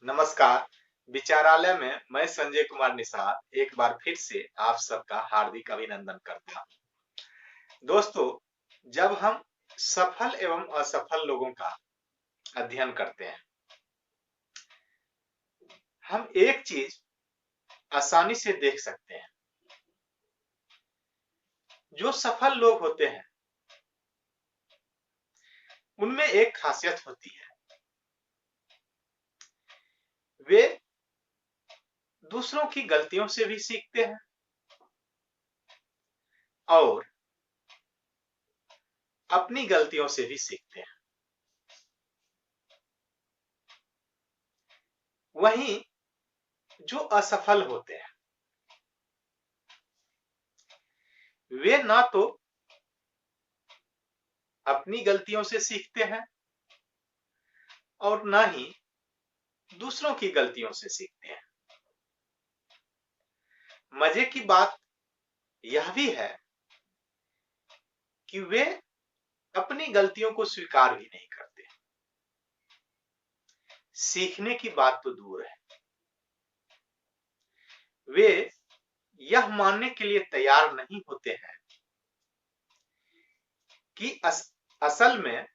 नमस्कार। विचारालय में मैं संजय कुमार निषाद एक बार फिर से आप सबका हार्दिक अभिनंदन करता हूँ। दोस्तों, जब हम सफल एवं असफल लोगों का अध्ययन करते हैं, हम एक चीज आसानी से देख सकते हैं। जो सफल लोग होते हैं, उनमें एक खासियत होती है। वे दूसरों की गलतियों से भी सीखते हैं और अपनी गलतियों से भी सीखते हैं। वहीं जो असफल होते हैं, वे ना तो अपनी गलतियों से सीखते हैं और ना ही दूसरों की गलतियों से सीखते हैं। मजे की बात यह भी है कि वे अपनी गलतियों को स्वीकार भी नहीं करते। सीखने की बात तो दूर है, वे यह मानने के लिए तैयार नहीं होते हैं कि असल में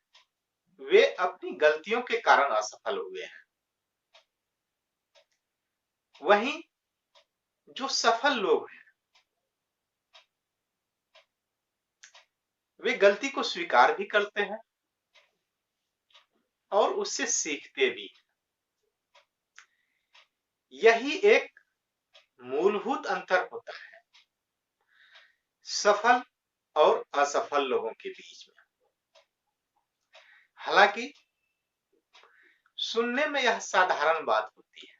वे अपनी गलतियों के कारण असफल हुए हैं। वहीं जो सफल लोग हैं, वे गलती को स्वीकार भी करते हैं और उससे सीखते भी। यही एक मूलभूत अंतर होता है सफल और असफल लोगों के बीच में। हालांकि सुनने में यह साधारण बात होती है,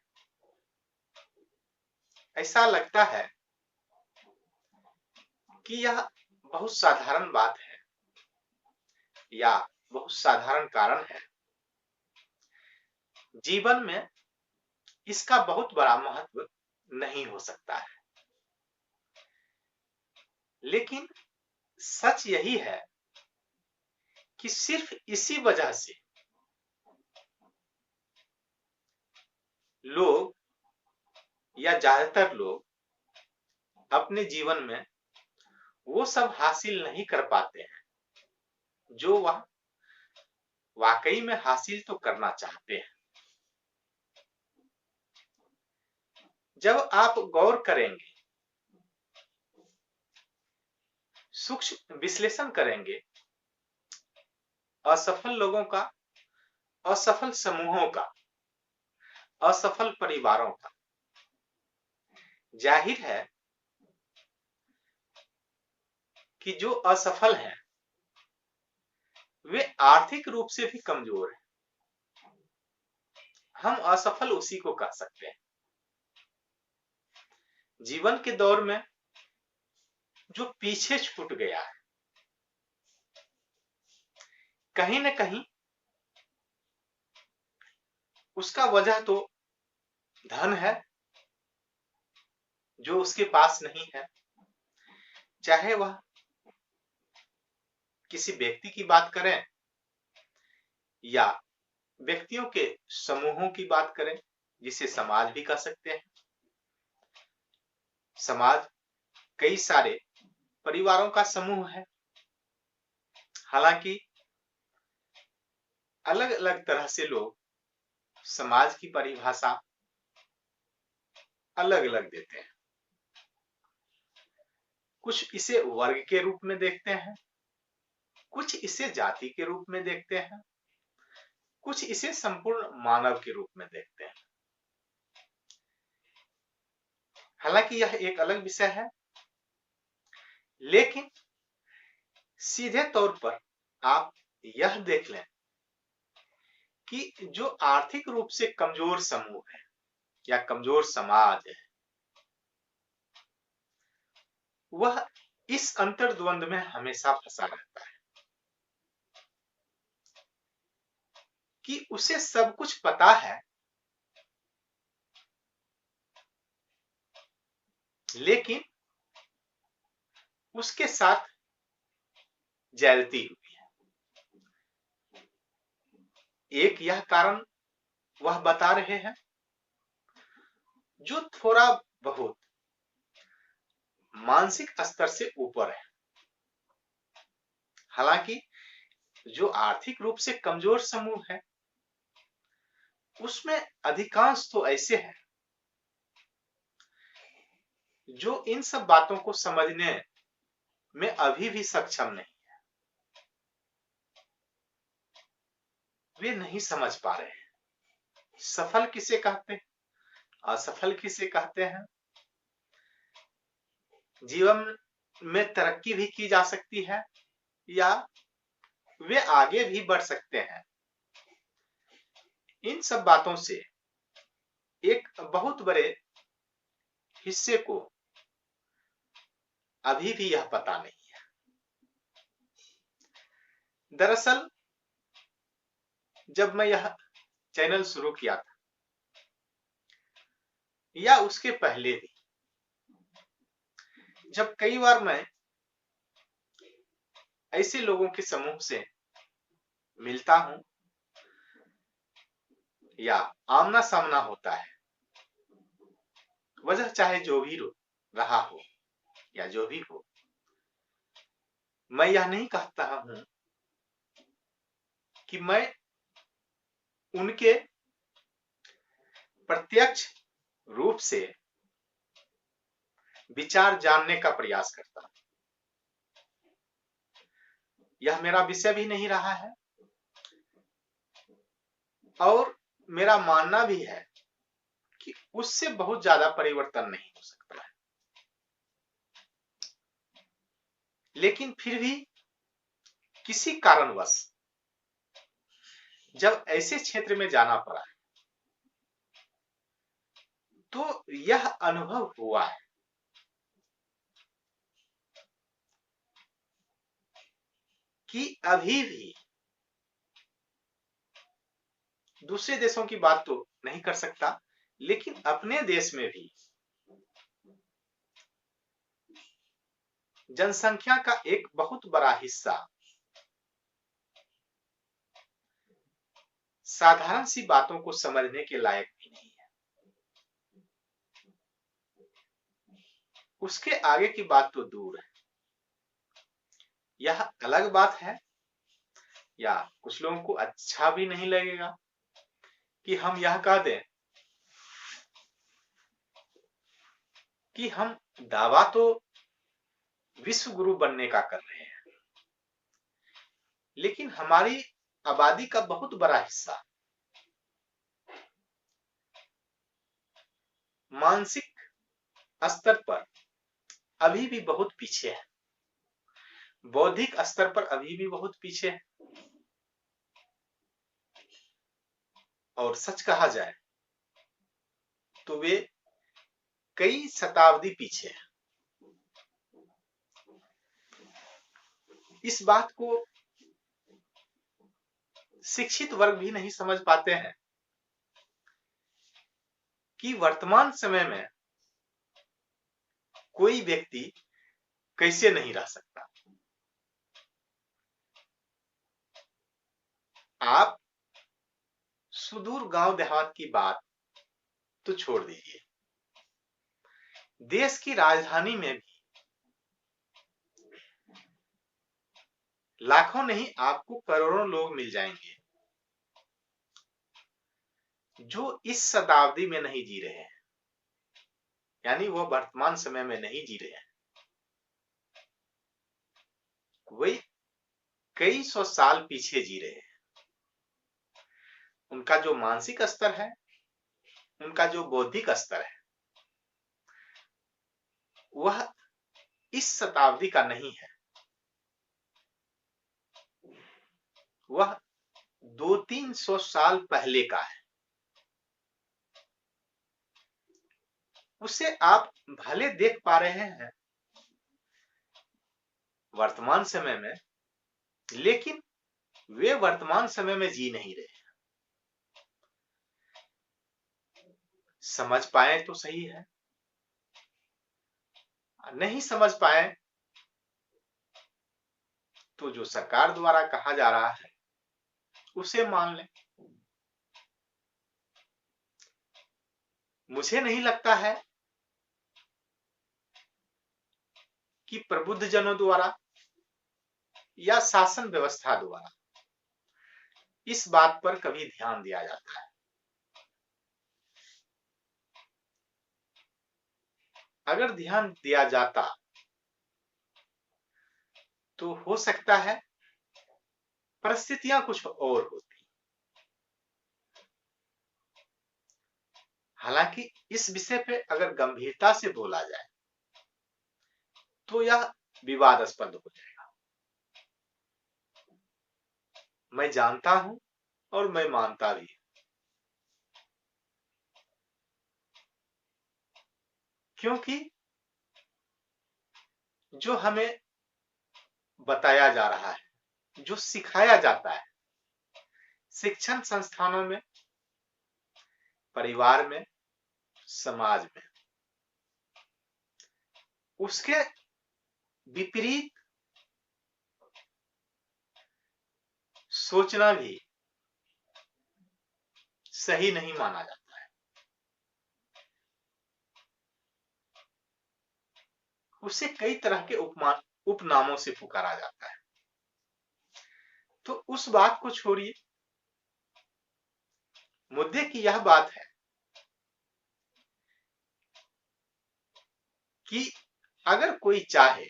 ऐसा लगता है कि यह बहुत साधारण बात है या बहुत साधारण कारण है। जीवन में इसका बहुत बड़ा महत्व नहीं हो सकता है, लेकिन सच यही है कि सिर्फ इसी वजह से लोग या ज्यादातर लोग अपने जीवन में वो सब हासिल नहीं कर पाते हैं जो वह वाकई में हासिल तो करना चाहते हैं। जब आप गौर करेंगे, सूक्ष्म विश्लेषण करेंगे असफल लोगों का, असफल समूहों का, असफल परिवारों का, जाहिर है कि जो असफल हैं, वे आर्थिक रूप से भी कमजोर हैं। हम असफल उसी को कह सकते हैं जीवन के दौर में जो पीछे छूट गया है। कहीं न कहीं उसका वजह तो धन है जो उसके पास नहीं है। चाहे वह किसी व्यक्ति की बात करें या व्यक्तियों के समूहों की बात करें, जिसे समाज भी कह सकते हैं। समाज कई सारे परिवारों का समूह है। हालांकि अलग अलग तरह से लोग समाज की परिभाषा अलग अलग देते हैं। कुछ इसे वर्ग के रूप में देखते हैं, कुछ इसे जाति के रूप में देखते हैं, कुछ इसे संपूर्ण मानव के रूप में देखते हैं। हालांकि यह एक अलग विषय है, लेकिन सीधे तौर पर आप यह देख लें कि जो आर्थिक रूप से कमजोर समूह है या कमजोर समाज है, वह इस अंतर्द्वंद में हमेशा फंसा रहता है कि उसे सब कुछ पता है, लेकिन उसके साथ ज्यादती हुई है। एक यह कारण वह बता रहे हैं जो थोड़ा बहुत मानसिक स्तर से ऊपर है। हालांकि जो आर्थिक रूप से कमजोर समूह है उसमें अधिकांश तो ऐसे हैं जो इन सब बातों को समझने में अभी भी सक्षम नहीं, वे नहीं समझ पा रहे हैं। सफल किसे कहते हैं, असफल किसे कहते हैं, जीवन में तरक्की भी की जा सकती है या वे आगे भी बढ़ सकते हैं, इन सब बातों से एक बहुत बड़े हिस्से को अभी भी यह पता नहीं है। दरअसल जब मैं यह चैनल शुरू किया था या उसके पहले भी, जब कई बार मैं ऐसे लोगों के समूह से मिलता हूं या आमना सामना होता है, वजह चाहे जो भी रहा हो या जो भी हो, मैं यह नहीं कहता हूं कि मैं उनके प्रत्यक्ष रूप से विचार जानने का प्रयास करता हूं। यह मेरा विषय भी नहीं रहा है और मेरा मानना भी है कि उससे बहुत ज्यादा परिवर्तन नहीं हो सकता है। लेकिन फिर भी किसी कारणवश जब ऐसे क्षेत्र में जाना पड़ा तो यह अनुभव हुआ है कि अभी भी दूसरे देशों की बात तो नहीं कर सकता, लेकिन अपने देश में भी जनसंख्या का एक बहुत बड़ा हिस्सा साधारण सी बातों को समझने के लायक भी नहीं है। उसके आगे की बात तो दूर है। यह अलग बात है या कुछ लोगों को अच्छा भी नहीं लगेगा कि हम यह कह दें कि हम दावा तो विश्व गुरु बनने का कर रहे हैं, लेकिन हमारी आबादी का बहुत बड़ा हिस्सा मानसिक स्तर पर अभी भी बहुत पीछे है, बौद्धिक स्तर पर अभी भी बहुत पीछे है। और सच कहा जाए तो वे कई शताब्दी पीछे है। इस बात को शिक्षित वर्ग भी नहीं समझ पाते हैं कि वर्तमान समय में कोई व्यक्ति कैसे नहीं रह सकता। आप सुदूर गांव देहात की बात तो छोड़ दीजिए, देश की राजधानी में भी लाखों नहीं आपको करोड़ों लोग मिल जाएंगे जो इस शताब्दी में नहीं जी रहे हैं, यानी वो वर्तमान समय में नहीं जी रहे हैं, वे कई सौ साल पीछे जी रहे हैं। उनका जो मानसिक स्तर है, उनका जो बौद्धिक स्तर है, वह इस शताब्दी का नहीं है, वह 200-300 साल पहले का है। उसे आप भले देख पा रहे हैं वर्तमान समय में, लेकिन वे वर्तमान समय में जी नहीं रहे। समझ पाए तो सही है, नहीं समझ पाए तो जो सरकार द्वारा कहा जा रहा है उसे मान लें। मुझे नहीं लगता है कि प्रबुद्ध जनों द्वारा या शासन व्यवस्था द्वारा इस बात पर कभी ध्यान दिया जाता है। अगर ध्यान दिया जाता तो हो सकता है परिस्थितियां कुछ और होती। हालांकि इस विषय पे अगर गंभीरता से बोला जाए तो यह विवादास्पद हो जाएगा। मैं जानता हूं और मैं मानता भी, क्योंकि जो हमें बताया जा रहा है, जो सिखाया जाता है शिक्षण संस्थानों में, परिवार में, समाज में, उसके विपरीत सोचना भी सही नहीं माना जाता है। उसे कई तरह के उपनामों से पुकारा जाता है। तो उस बात को छोड़िए, मुद्दे की यह बात है कि अगर कोई चाहे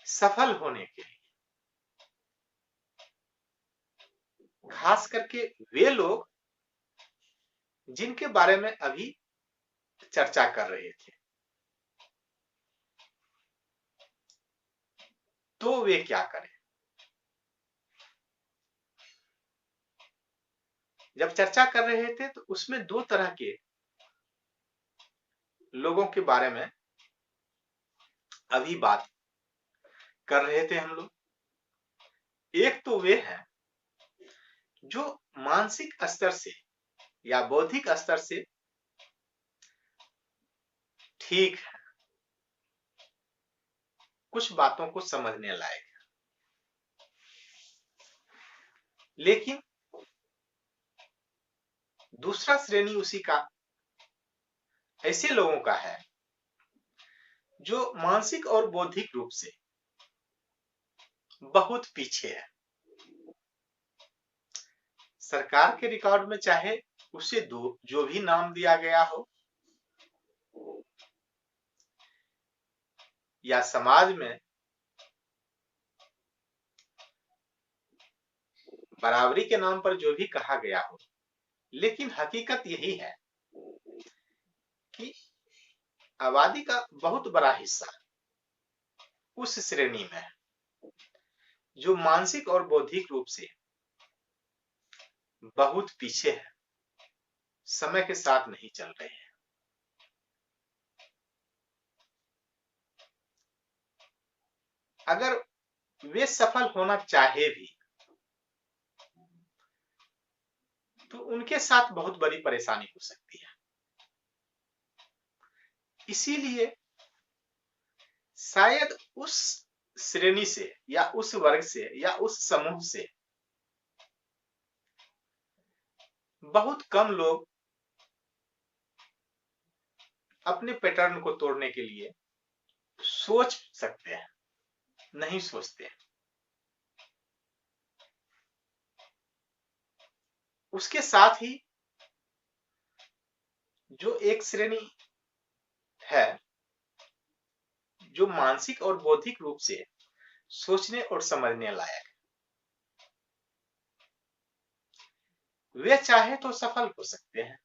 सफल होने के लिए, खास करके वे लोग जिनके बारे में अभी चर्चा कर रहे थे, तो वे क्या करें। जब चर्चा कर रहे थे तो उसमें दो तरह के लोगों के बारे में अभी बात कर रहे थे हम लोग। एक तो वे हैं जो मानसिक स्तर से या बौद्धिक स्तर से ठीक है, कुछ बातों को समझने लायक है, लेकिन दूसरा श्रेणी उसी का ऐसे लोगों का है जो मानसिक और बौद्धिक रूप से बहुत पीछे है। सरकार के रिकॉर्ड में चाहे उसे जो भी नाम दिया गया हो, या समाज में बराबरी के नाम पर जो भी कहा गया हो, लेकिन हकीकत यही है कि आबादी का बहुत बड़ा हिस्सा उस श्रेणी में है जो मानसिक और बौद्धिक रूप से बहुत पीछे है, समय के साथ नहीं चल रहे हैं। अगर वे सफल होना चाहे भी तो उनके साथ बहुत बड़ी परेशानी हो सकती है। इसीलिए शायद उस श्रेणी से या उस वर्ग से या उस समूह से बहुत कम लोग अपने पैटर्न को तोड़ने के लिए सोच सकते हैं, नहीं सोचते हैं। उसके साथ ही जो एक श्रेणी है जो मानसिक और बौद्धिक रूप से सोचने और समझने लायक है, वे चाहे तो सफल हो सकते हैं,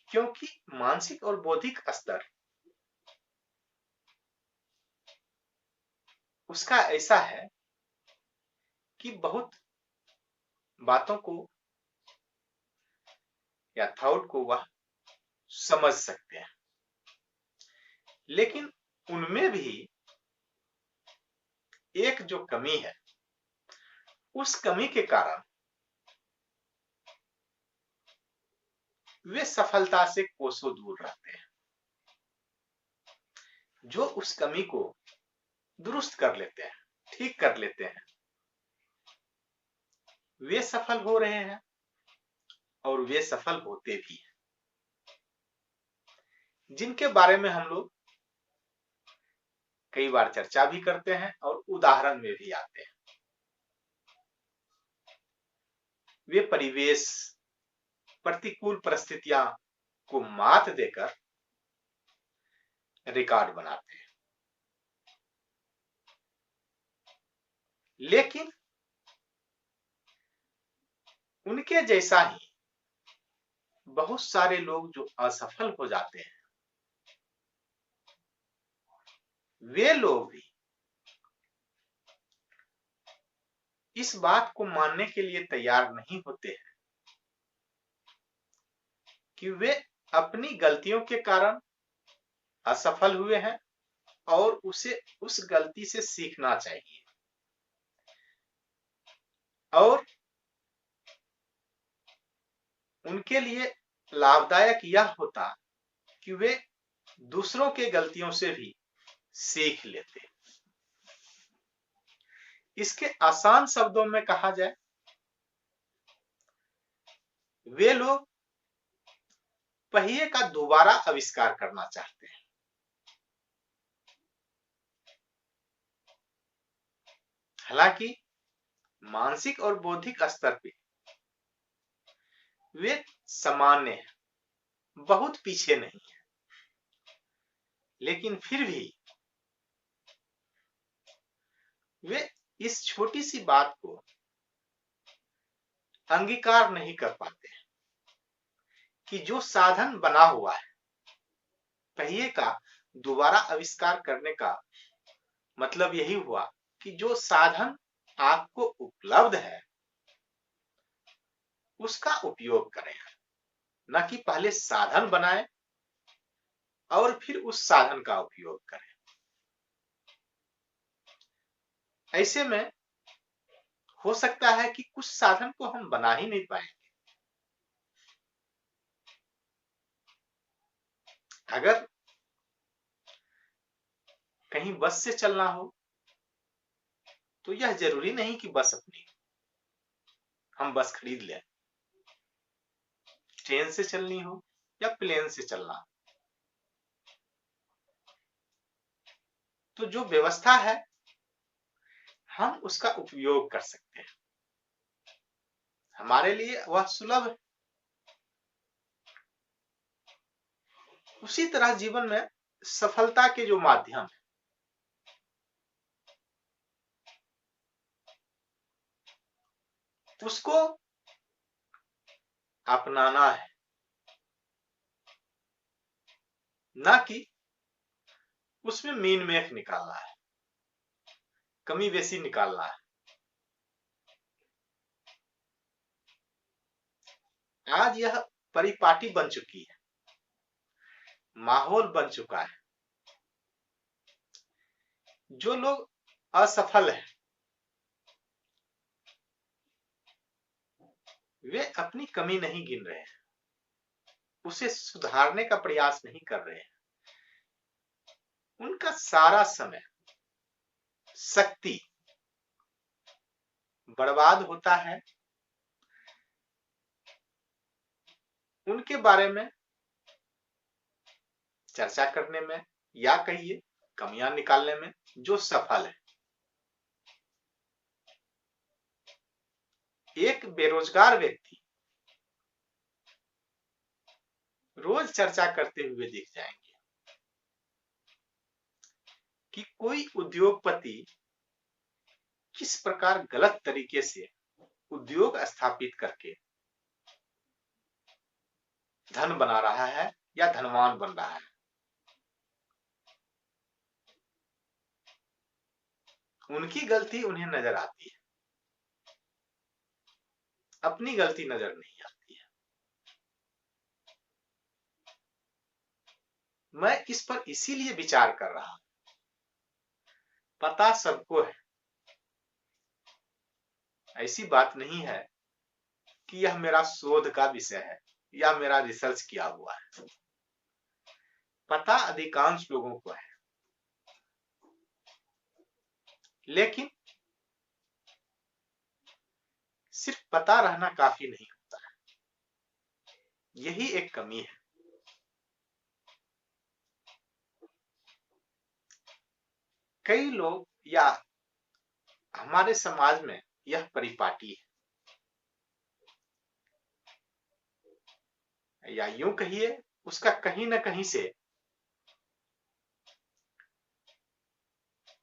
क्योंकि मानसिक और बौद्धिक स्तर उसका ऐसा है कि बहुत बातों को या थॉट को वह समझ सकते हैं। लेकिन उनमें भी एक जो कमी है, उस कमी के कारण वे सफलता से कोसों दूर रहते हैं। जो उस कमी को दुरुस्त कर लेते हैं, ठीक कर लेते हैं, वे सफल हो रहे हैं और वे सफल होते भी हैं, जिनके बारे में हम लोग कई बार चर्चा भी करते हैं और उदाहरण में भी आते हैं। वे परिवेश, प्रतिकूल परिस्थितियां को मात देकर रिकॉर्ड बनाते हैं। लेकिन उनके जैसा ही बहुत सारे लोग जो असफल हो जाते हैं, वे लोग भी इस बात को मानने के लिए तैयार नहीं होते हैं कि वे अपनी गलतियों के कारण असफल हुए हैं और उसे उस गलती से सीखना चाहिए। और उनके लिए लाभदायक यह होता कि वे दूसरों के गलतियों से भी सीख लेते। इसके आसान शब्दों में कहा जाए, वे लोग पहिए का दोबारा आविष्कार करना चाहते हैं। हालांकि मानसिक और बौद्धिक स्तर पे वे सामान्य हैं, बहुत पीछे नहीं है, लेकिन फिर भी वे इस छोटी सी बात को अंगीकार नहीं कर पाते कि जो साधन बना हुआ है पहिए का दोबारा आविष्कार करने का मतलब यही हुआ कि जो साधन आपको उपलब्ध है उसका उपयोग करें, न कि पहले साधन बनाएं और फिर उस साधन का उपयोग करें। ऐसे में हो सकता है कि कुछ साधन को हम बना ही नहीं पाएंगे। अगर कहीं बस से चलना हो तो यह जरूरी नहीं कि बस अपनी हम बस खरीद लें। ट्रेन से चलनी हो या प्लेन से चलना हो, तो जो व्यवस्था है हम उसका उपयोग कर सकते हैं, हमारे लिए वह सुलभ है। उसी तरह जीवन में सफलता के जो माध्यम है उसको अपनाना है, ना कि उसमें मीन मेख निकालना है, कमी बेसी निकालना है। आज यह परिपाटी बन चुकी है, माहौल बन चुका है। जो लोग असफल हैं वे अपनी कमी नहीं गिन रहे हैं, उसे सुधारने का प्रयास नहीं कर रहे हैं। उनका सारा समय, शक्ति बर्बाद होता है उनके बारे में चर्चा करने में, या कहिए कमियां निकालने में जो सफल है। एक बेरोजगार व्यक्ति रोज चर्चा करते हुए दिख जाएंगे कि कोई उद्योगपति किस प्रकार गलत तरीके से उद्योग स्थापित करके धन बना रहा है या धनवान बन रहा है। उनकी गलती उन्हें नजर आती है, अपनी गलती नजर नहीं आती है। मैं इस पर इसीलिए विचार कर रहा हूं, पता सबको है, ऐसी बात नहीं है कि यह मेरा शोध का विषय है या मेरा रिसर्च किया हुआ है। पता अधिकांश लोगों को है, लेकिन सिर्फ पता रहना काफी नहीं होता है। यही एक कमी है। कई लोग या हमारे समाज में यह परिपाटी है, या यूं कहिए उसका कहीं ना कहीं से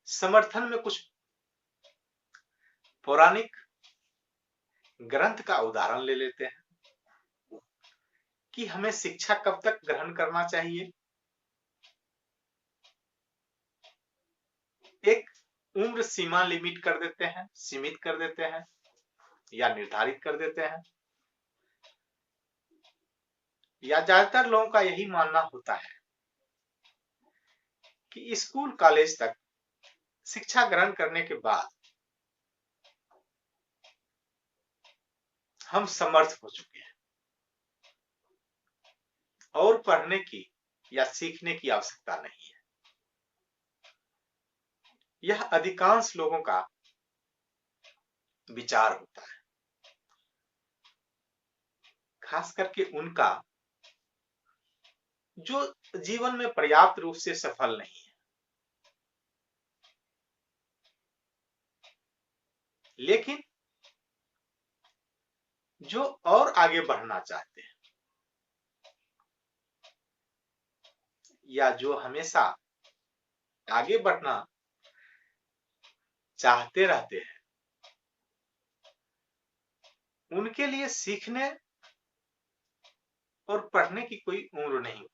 समर्थन में कुछ पौराणिक ग्रंथ का उदाहरण ले लेते हैं कि हमें शिक्षा कब तक ग्रहण करना चाहिए। एक उम्र सीमा लिमिट कर देते हैं, सीमित कर देते हैं या निर्धारित कर देते हैं, या ज्यादातर लोगों का यही मानना होता है कि स्कूल कॉलेज तक शिक्षा ग्रहण करने के बाद हम समर्थ हो चुके हैं और पढ़ने की या सीखने की आवश्यकता नहीं है। यह अधिकांश लोगों का विचार होता है, खास करके उनका जो जीवन में पर्याप्त रूप से सफल नहीं है, लेकिन जो और आगे बढ़ना चाहते हैं या जो हमेशा आगे बढ़ना चाहते रहते हैं, उनके लिए सीखने और पढ़ने की कोई उम्र नहीं होती।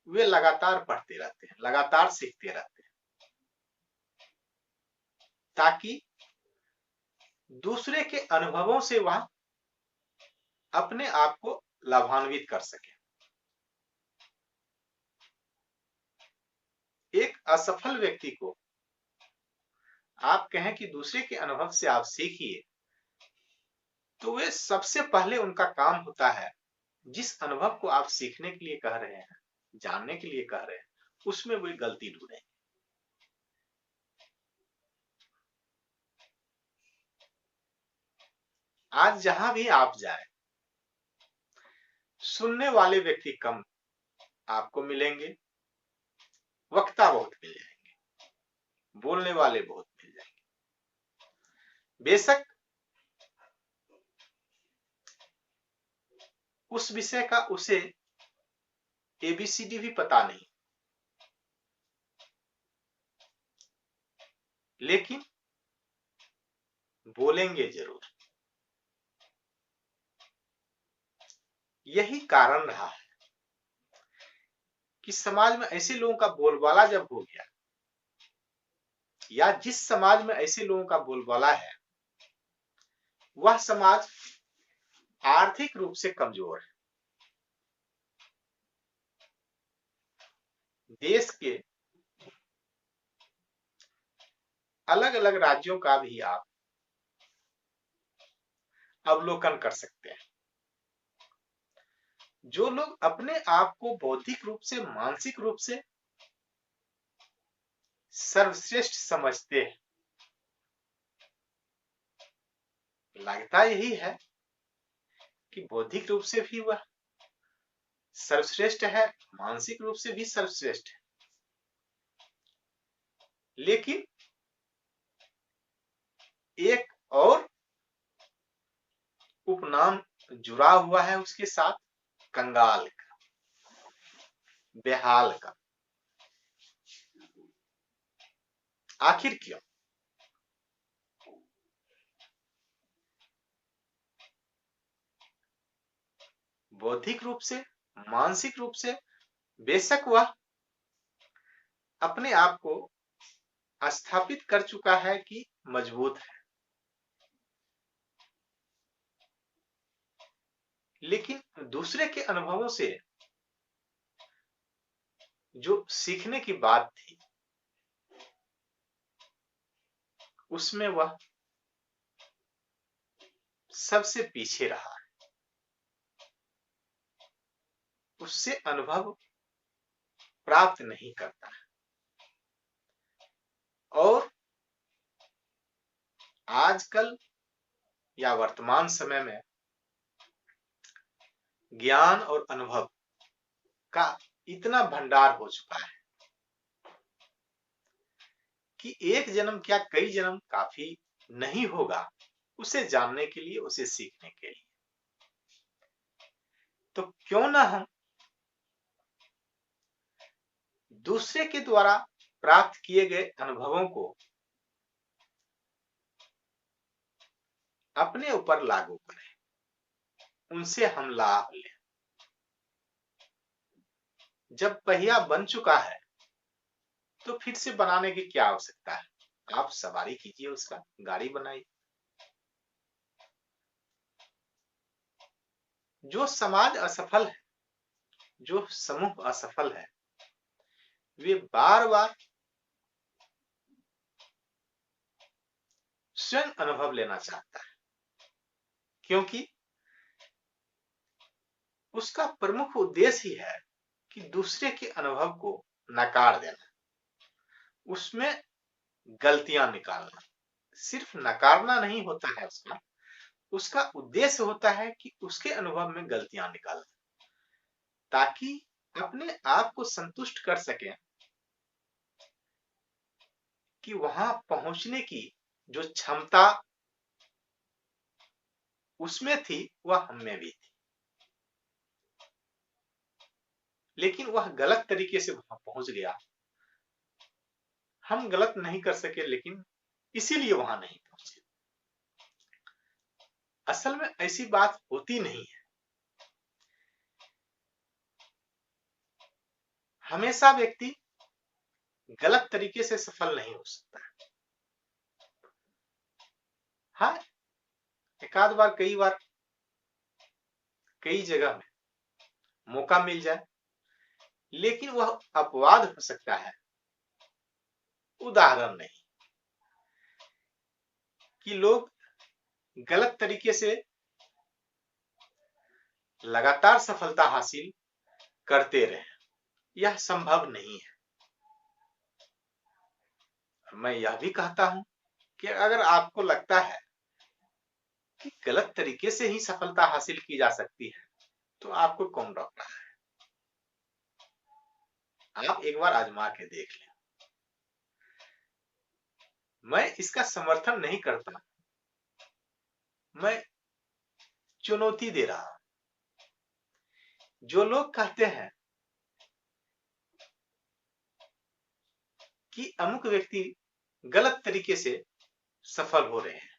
वे लगातार पढ़ते रहते हैं, लगातार सीखते रहते हैं, ताकि दूसरे के अनुभवों से वह अपने आप को लाभान्वित कर सके। एक असफल व्यक्ति को आप कहें कि दूसरे के अनुभव से आप सीखिए, तो वे सबसे पहले उनका काम होता है जिस अनुभव को आप सीखने के लिए कह रहे हैं, जानने के लिए कह रहे हैं, उसमें वे गलती ढूंढें। आज जहां भी आप जाए, सुनने वाले व्यक्ति कम आपको मिलेंगे, वक्ता बहुत मिल जाएंगे, बोलने वाले बहुत मिल जाएंगे। बेशक उस विषय का उसे एबीसीडी भी पता नहीं, लेकिन बोलेंगे जरूर। यही कारण रहा है कि समाज में ऐसे लोगों का बोलबाला जब हो गया, या जिस समाज में ऐसे लोगों का बोलबाला है, वह समाज आर्थिक रूप से कमजोर है। देश के अलग अलग राज्यों का भी आप अवलोकन कर सकते हैं। जो लोग अपने आप को बौद्धिक रूप से, मानसिक रूप से सर्वश्रेष्ठ समझते हैं, लगता यही है कि बौद्धिक रूप से भी वह सर्वश्रेष्ठ है, मानसिक रूप से भी सर्वश्रेष्ठ है, लेकिन एक और उपनाम जुड़ा हुआ है उसके साथ, कंगाल का, बेहाल का। आखिर क्यों? बौद्धिक रूप से, मानसिक रूप से बेशक वह अपने आप को स्थापित कर चुका है कि मजबूत है, लेकिन दूसरे के अनुभवों से जो सीखने की बात थी, उसमें वह सबसे पीछे रहा, उससे अनुभव प्राप्त नहीं करता है। और आजकल या वर्तमान समय में ज्ञान और अनुभव का इतना भंडार हो चुका है कि एक जन्म क्या कई जन्म काफी नहीं होगा उसे जानने के लिए, उसे सीखने के लिए। तो क्यों ना हम दूसरे के द्वारा प्राप्त किए गए अनुभवों को अपने ऊपर लागू करें, उनसे हम लाभ लें। जब पहिया बन चुका है तो फिर से बनाने की क्या आवश्यकता है? आप सवारी कीजिए, उसका गाड़ी बनाइए। जो समाज असफल है, जो समूह असफल है, वे बार बार स्वयं अनुभव लेना चाहता है, क्योंकि उसका प्रमुख उद्देश्य ही है कि दूसरे के अनुभव को नकार देना, उसमें गलतियां निकालना। सिर्फ नकारना नहीं होता है उसका, उसका उद्देश्य होता है कि उसके अनुभव में गलतियां निकालना, ताकि अपने आप को संतुष्ट कर सके कि वहां पहुंचने की जो क्षमता उसमें थी वह हमें भी थी, लेकिन वह गलत तरीके से वहां पहुंच गया। हम गलत नहीं कर सके, लेकिन इसीलिए वहां नहीं पहुंचे। असल में ऐसी बात होती नहीं है। हमेशा व्यक्ति गलत तरीके से सफल नहीं हो सकता। हाँ, एक आध बार, कई बार, कई जगह में मौका मिल जाए, लेकिन वह अपवाद हो सकता है, उदाहरण नहीं। कि लोग गलत तरीके से लगातार सफलता हासिल करते रहे, यह संभव नहीं है। मैं यह भी कहता हूं कि अगर आपको लगता है कि गलत तरीके से ही सफलता हासिल की जा सकती है, तो आपको कौन रोक रहा है? आप एक बार आजमा के देख लें। मैं इसका समर्थन नहीं करता, मैं चुनौती दे रहा हूं। जो लोग कहते हैं कि अमुक व्यक्ति गलत तरीके से सफल हो रहे हैं,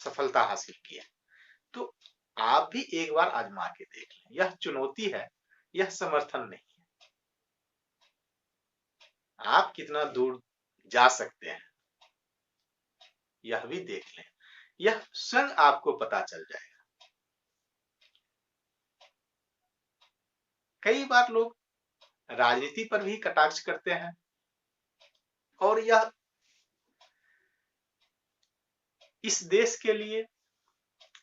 सफलता हासिल किया, तो आप भी एक बार आजमा के देख लें। यह चुनौती है, यह समर्थन नहीं है। आप कितना दूर जा सकते हैं यह भी देख लें, यह स्वयं आपको पता चल जाएगा। कई बार लोग राजनीति पर भी कटाक्ष करते हैं, और यह इस देश के लिए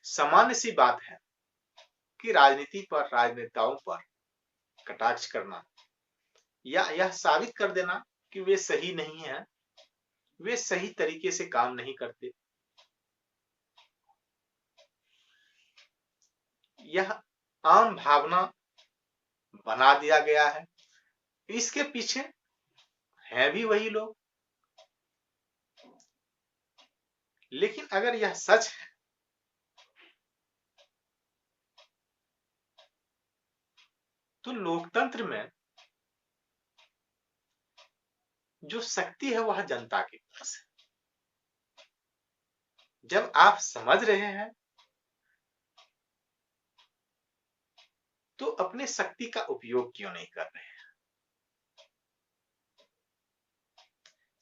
सामान्य सी बात है कि राजनीति पर, राजनेताओं पर कटाक्ष करना या यह साबित कर देना कि वे सही नहीं है, वे सही तरीके से काम नहीं करते। यह आम भावना बना दिया गया है। इसके पीछे हैं भी वही लोग। लेकिन अगर यह सच है तो लोकतंत्र में जो शक्ति है वह जनता के पास है। जब आप समझ रहे हैं तो अपने शक्ति का उपयोग क्यों नहीं कर रहे हैं?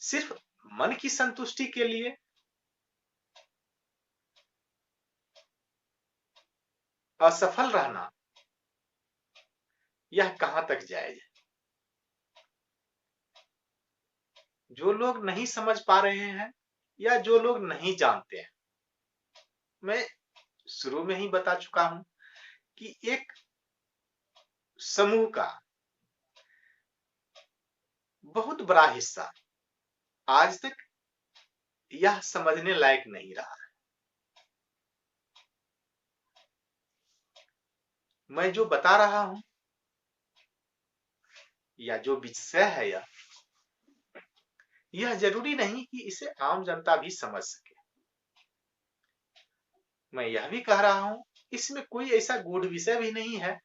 सिर्फ मन की संतुष्टि के लिए असफल रहना, यह कहां तक जायज है? जो लोग नहीं समझ पा रहे हैं या जो लोग नहीं जानते हैं, मैं शुरू में ही बता चुका हूं कि एक समूह का बहुत बड़ा हिस्सा आज तक यह समझने लायक नहीं रहा है मैं जो बता रहा हूं या जो विषय है यह जरूरी नहीं कि इसे आम जनता भी समझ सके। मैं यह भी कह रहा हूं इसमें कोई ऐसा गूढ़ विषय भी नहीं है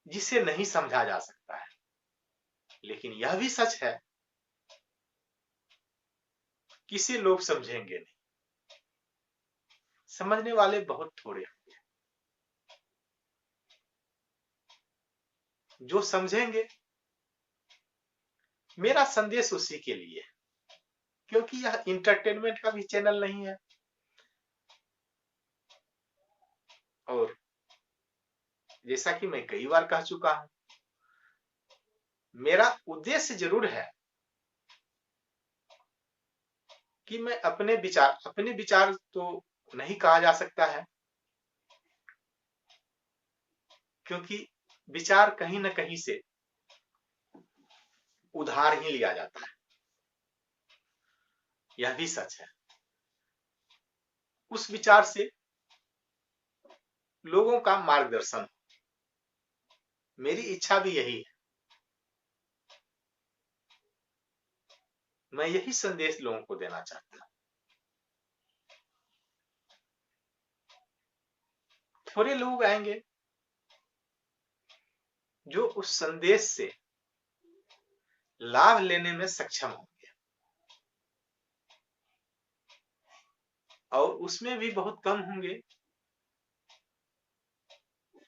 जिसे नहीं समझा जा सकता है। लेकिन यह भी सच है कि इसे लोग समझेंगे नहीं, समझने वाले बहुत थोड़े होंगे। जो समझेंगे, मेरा संदेश उसी के लिए, क्योंकि यह इंटरटेनमेंट का भी चैनल नहीं है और जैसा कि मैं कई बार कह चुका हूं, मेरा उद्देश्य जरूर है कि मैं अपने विचार तो नहीं कहा जा सकता है, क्योंकि विचार कहीं न कहीं से उधार ही लिया जाता है। यह भी सच है। उस विचार से लोगों का मार्गदर्शन, मेरी इच्छा भी यही है। मैं यही संदेश लोगों को देना चाहता हूं। थोड़े लोग आएंगे जो उस संदेश से लाभ लेने में सक्षम होंगे और उसमें भी बहुत कम होंगे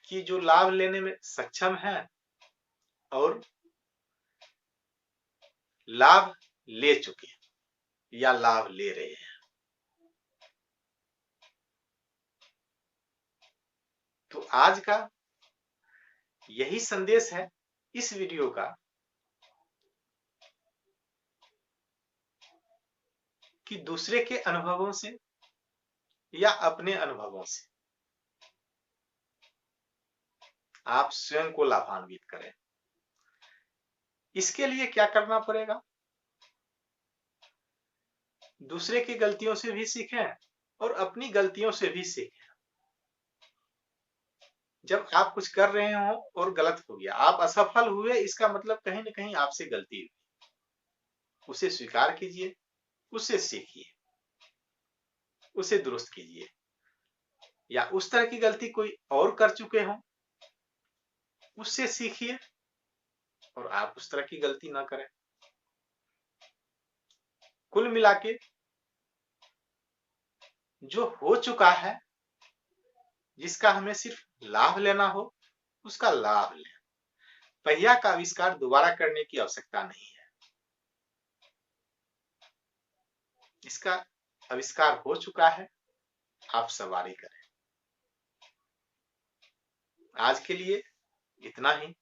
कि जो लाभ लेने में सक्षम है और लाभ ले चुके हैं या लाभ ले रहे हैं। तो आज का यही संदेश है इस वीडियो का कि दूसरे के अनुभवों से या अपने अनुभवों से आप स्वयं को लाभान्वित करें। इसके लिए क्या करना पड़ेगा? दूसरे की गलतियों से भी सीखें और अपनी गलतियों से भी सीखें। जब आप कुछ कर रहे हो और गलत हो गया, आप असफल हुए, इसका मतलब कहीं न कहीं आपसे गलती हुई। उसे स्वीकार कीजिए, उससे सीखिए, उसे दुरुस्त कीजिए। या उस तरह की गलती कोई और कर चुके हो, उससे सीखिए और आप उस तरह की गलती ना करें। कुल मिला के जो हो चुका है, जिसका हमें सिर्फ लाभ लेना हो, उसका लाभ लें। पहिया का आविष्कार दोबारा करने की आवश्यकता नहीं है। इसका आविष्कार हो चुका है, आप सवारी करें। आज के लिए इतना ही।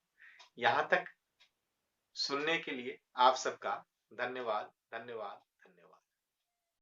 यहां तक सुनने के लिए आप सबका धन्यवाद।